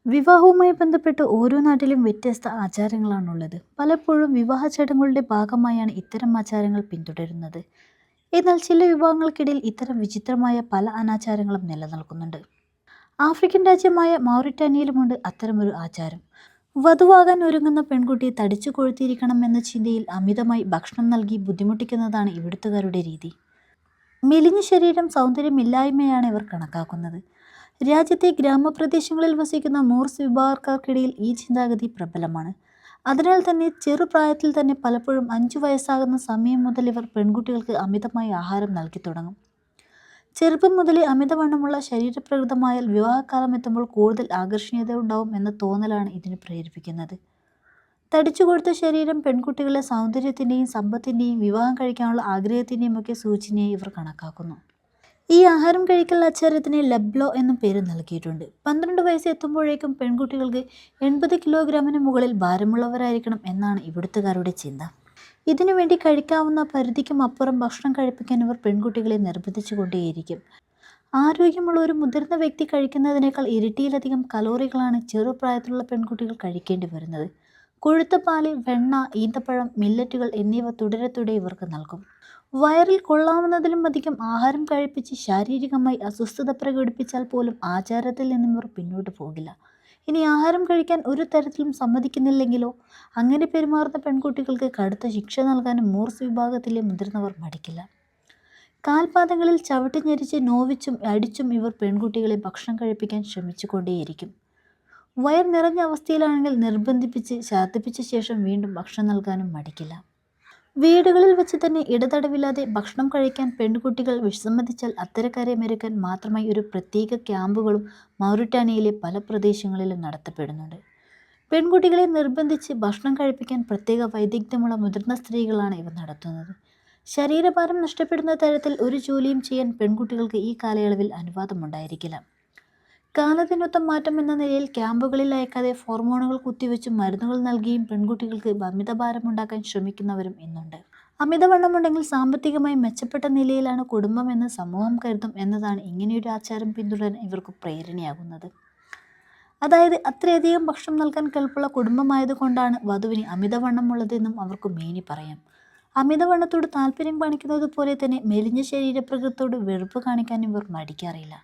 വിവാഹവുമായി ബന്ധപ്പെട്ട് ഓരോ നാട്ടിലും വ്യത്യസ്ത ആചാരങ്ങളാണുള്ളത്. പലപ്പോഴും വിവാഹ ചടങ്ങുകളുടെ ഭാഗമായാണ് ഇത്തരം ആചാരങ്ങൾ പിന്തുടരുന്നത്. എന്നാൽ ചില വിഭാഗങ്ങൾക്കിടയിൽ ഇത്തരം വിചിത്രമായ പല അനാചാരങ്ങളും നിലനിൽക്കുന്നുണ്ട്. ആഫ്രിക്കൻ രാജ്യമായ മൗറിറ്റാനിയയിലുമുണ്ട് അത്തരമൊരു ആചാരം. വധുവാകാൻ ഒരുങ്ങുന്ന പെൺകുട്ടി തടിച്ചു കൊഴുത്തിരിക്കണം എന്ന ചിന്തയിൽ അമിതമായി ഭക്ഷണം നൽകി ബുദ്ധിമുട്ടിക്കുന്നതാണ് ഇവിടുത്തുകാരുടെ രീതി. മെലിഞ്ഞ ശരീരം സൗന്ദര്യമില്ലായ്മയാണ് ഇവർ കണക്കാക്കുന്നത്. രാജ്യത്തെ ഗ്രാമപ്രദേശങ്ങളിൽ വസിക്കുന്ന മൂർസ് വിഭാഗക്കാർക്കിടയിൽ ഈ ചിന്താഗതി പ്രബലമാണ്. അതിനാൽ തന്നെ ചെറുപ്രായത്തിൽ തന്നെ പലപ്പോഴും 5 വയസ്സാകുന്ന സമയം മുതൽ ഇവർ പെൺകുട്ടികൾക്ക് അമിതമായി ആഹാരം നൽകി തുടങ്ങും. ചെറുപ്പം മുതലേ അമിതവണ്ണമുള്ള ശരീരപ്രകൃതമായാൽ വിവാഹകാലം എത്തുമ്പോൾ കൂടുതൽ ആകർഷണീയത ഉണ്ടാവും എന്ന തോന്നലാണ് ഇതിന് പ്രേരിപ്പിക്കുന്നത്. തടിച്ചുകൊഴുത്ത ശരീരം പെൺകുട്ടികളെ സൗന്ദര്യത്തിൻ്റെയും സമ്പത്തിൻ്റെയും വിവാഹം കഴിക്കാനുള്ള ആഗ്രഹത്തിൻ്റെയും ഒക്കെ സൂചനയായി ഇവർ കണക്കാക്കുന്നു. ഈ ആഹാരം കഴിക്കൽ ആചാരത്തിന് ലബ്ലോ എന്നും പേര് നൽകിയിട്ടുണ്ട്. 12 വയസ്സ് എത്തുമ്പോഴേക്കും പെൺകുട്ടികൾക്ക് 80 കിലോഗ്രാമിന് മുകളിൽ ഭാരമുള്ളവരായിരിക്കണം എന്നാണ് ഇവിടുത്തുകാരുടെ ചിന്ത. ഇതിനുവേണ്ടി കഴിക്കാവുന്ന പരിധിക്കും അപ്പുറം ഭക്ഷണം കഴിപ്പിക്കാൻ ഇവർ പെൺകുട്ടികളെ നിർബന്ധിച്ചു കൊണ്ടേയിരിക്കും. ആരോഗ്യമുള്ള ഒരു മുതിർന്ന വ്യക്തി കഴിക്കുന്നതിനേക്കാൾ ഇരട്ടിയിലധികം കലോറികളാണ് ചെറുപ്രായത്തിലുള്ള പെൺകുട്ടികൾ കഴിക്കേണ്ടി വരുന്നത്. കൊഴുത്ത പാല്, വെണ്ണ, ഈന്തപ്പഴം, മില്ലറ്റുകൾ എന്നിവ തുടരെ ഇവർക്ക് നൽകും. വയറിൽ കൊള്ളാവുന്നതിലും അധികം ആഹാരം കഴിപ്പിച്ച് ശാരീരികമായി അസ്വസ്ഥത പ്രകടിപ്പിച്ചാൽ പോലും ആചാരത്തിൽ നിന്നും ഇവർ പിന്നോട്ട് പോകില്ല. ഇനി ആഹാരം കഴിക്കാൻ ഒരു തരത്തിലും സമ്മതിക്കുന്നില്ലെങ്കിലോ അങ്ങനെ പെരുമാറുന്ന പെൺകുട്ടികൾക്ക് കടുത്ത ശിക്ഷ നൽകാനും മൂർസ് വിഭാഗത്തിലെ മുതിർന്നവർ മടിക്കില്ല. കാൽപാദങ്ങളിൽ ചവിട്ടി ഞെരിച്ച് നോവിച്ചും അടിച്ചും ഇവർ പെൺകുട്ടികളെ ഭക്ഷണം കഴിപ്പിക്കാൻ ശ്രമിച്ചു കൊണ്ടേയിരിക്കും. വയർ നിറഞ്ഞ അവസ്ഥയിലാണെങ്കിൽ നിർബന്ധിപ്പിച്ച് ഛർദ്ദിപ്പിച്ച ശേഷം വീണ്ടും ഭക്ഷണം നൽകാനും മടിക്കില്ല. വീടുകളിൽ വെച്ച് തന്നെ ഇടതടവില്ലാതെ ഭക്ഷണം കഴിക്കാൻ പെൺകുട്ടികൾ വിസമ്മതിച്ചാൽ അത്തരക്കാരെ മെരുക്കാൻ മാത്രമായി ഒരു പ്രത്യേക ക്യാമ്പുകളും മൗറിറ്റാനിയയിലെ പല പ്രദേശങ്ങളിലും നടത്തപ്പെടുന്നുണ്ട്. പെൺകുട്ടികളെ നിർബന്ധിച്ച് ഭക്ഷണം കഴിപ്പിക്കാൻ പ്രത്യേക വൈദഗ്ധ്യമുള്ള മുതിർന്ന സ്ത്രീകളാണ് ഇവ നടത്തുന്നത്. ശരീരഭാരം നഷ്ടപ്പെടുന്ന തരത്തിൽ ഒരു ജോലിയും ചെയ്യാൻ പെൺകുട്ടികൾക്ക് ഈ കാലയളവിൽ അനുവാദമുണ്ടായിരിക്കില്ല. കാലത്തിനൊത്ത മാറ്റം എന്ന നിലയിൽ ക്യാമ്പുകളിൽ അയക്കാതെ ഹോർമോണുകൾ കുത്തിവെച്ചും മരുന്നുകൾ നൽകിയും പെൺകുട്ടികൾക്ക് അമിതഭാരമുണ്ടാക്കാൻ ശ്രമിക്കുന്നവരും ഇന്നുണ്ട്. അമിതവണ്ണമുണ്ടെങ്കിൽ സാമ്പത്തികമായി മെച്ചപ്പെട്ട നിലയിലാണ് കുടുംബം എന്ന് സമൂഹം കരുതും എന്നതാണ് ഇങ്ങനെയൊരു ആചാരം പിന്തുടരാൻ ഇവർക്ക് പ്രേരണയാകുന്നത്. അതായത് അത്രയധികം ഭക്ഷണം നൽകാൻ കെൽപ്പുള്ള കുടുംബമായതുകൊണ്ടാണ് വധുവിന് അമിതവണ്ണമുള്ളതെന്നും അവർക്ക് മേനി പറയാം. അമിതവണ്ണത്തോട് താല്പര്യം കാണിക്കുന്നത് പോലെ തന്നെ മെലിഞ്ഞ ശരീരപ്രകൃതത്തോട് വെറുപ്പ് കാണിക്കാൻ ഇവർ മടിക്കാറില്ല.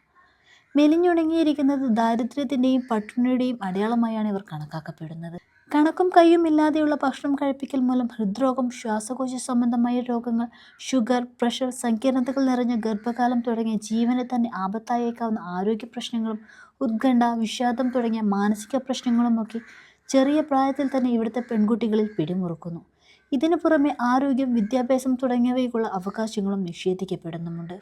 മെലിഞ്ഞുണങ്ങിയിരിക്കുന്നത് ദാരിദ്ര്യത്തിൻ്റെയും പട്ടിണിയുടെയും അടയാളമായാണ് ഇവർ കണക്കാക്കപ്പെടുന്നത്. കണക്കും കയ്യും ഇല്ലാതെയുള്ള ഭക്ഷണം കഴിപ്പിക്കൽ മൂലം ഹൃദ്രോഗം, ശ്വാസകോശ സംബന്ധമായ രോഗങ്ങൾ, ഷുഗർ, പ്രഷർ, സങ്കീർണതകൾ നിറഞ്ഞ ഗർഭകാലം തുടങ്ങിയ ജീവന് തന്നെ ആപത്തായേക്കാവുന്ന ആരോഗ്യ പ്രശ്നങ്ങളും ഉത്കണ്ഠ, വിഷാദം തുടങ്ങിയ മാനസിക പ്രശ്നങ്ങളുമൊക്കെ ചെറിയ പ്രായത്തിൽ തന്നെ ഇവിടുത്തെ പെൺകുട്ടികളിൽ പിടിമുറുക്കുന്നു. ഇതിനു പുറമെ ആരോഗ്യം, വിദ്യാഭ്യാസം തുടങ്ങിയവയ്ക്കുള്ള അവകാശങ്ങളും നിഷേധിക്കപ്പെടുന്നുമുണ്ട്.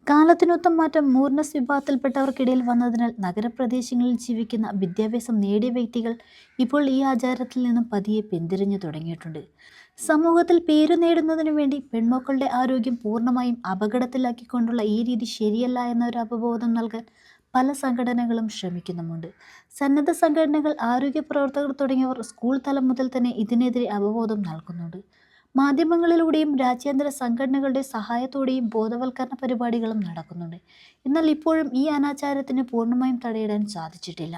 കാലത്തിനൊത്ത മാറ്റം മൂർനസ് വിഭാഗത്തിൽപ്പെട്ടവർക്കിടയിൽ വന്നതിനാൽ നഗരപ്രദേശങ്ങളിൽ ജീവിക്കുന്ന വിദ്യാഭ്യാസം നേടിയ വ്യക്തികൾ ഇപ്പോൾ ഈ ആചാരത്തിൽ നിന്നും പതിയെ പിന്തിരിഞ്ഞു തുടങ്ങിയിട്ടുണ്ട്. സമൂഹത്തിൽ പേരു നേടുന്നതിനു വേണ്ടി പെൺമക്കളുടെ ആരോഗ്യം പൂർണ്ണമായും അപകടത്തിലാക്കിക്കൊണ്ടുള്ള ഈ രീതി ശരിയല്ല എന്നൊരു അവബോധം നൽകാൻ പല സംഘടനകളും ശ്രമിക്കുന്നുമുണ്ട്. സന്നദ്ധ സംഘടനകൾ, ആരോഗ്യ പ്രവർത്തകർ തുടങ്ങിയവർ സ്കൂൾ തലം മുതൽ തന്നെ ഇതിനെതിരെ അവബോധം നൽകുന്നുണ്ട്. മാധ്യമങ്ങളിലൂടെയും രാജ്യാന്തര സംഘടനകളുടെ സഹായത്തോടെയും ബോധവൽക്കരണ പരിപാടികളും നടക്കുന്നുണ്ട്. എന്നാൽ ഇപ്പോഴും ഈ അനാചാരത്തിന് പൂർണ്ണമായും തടയിടാൻ സാധിച്ചിട്ടില്ല.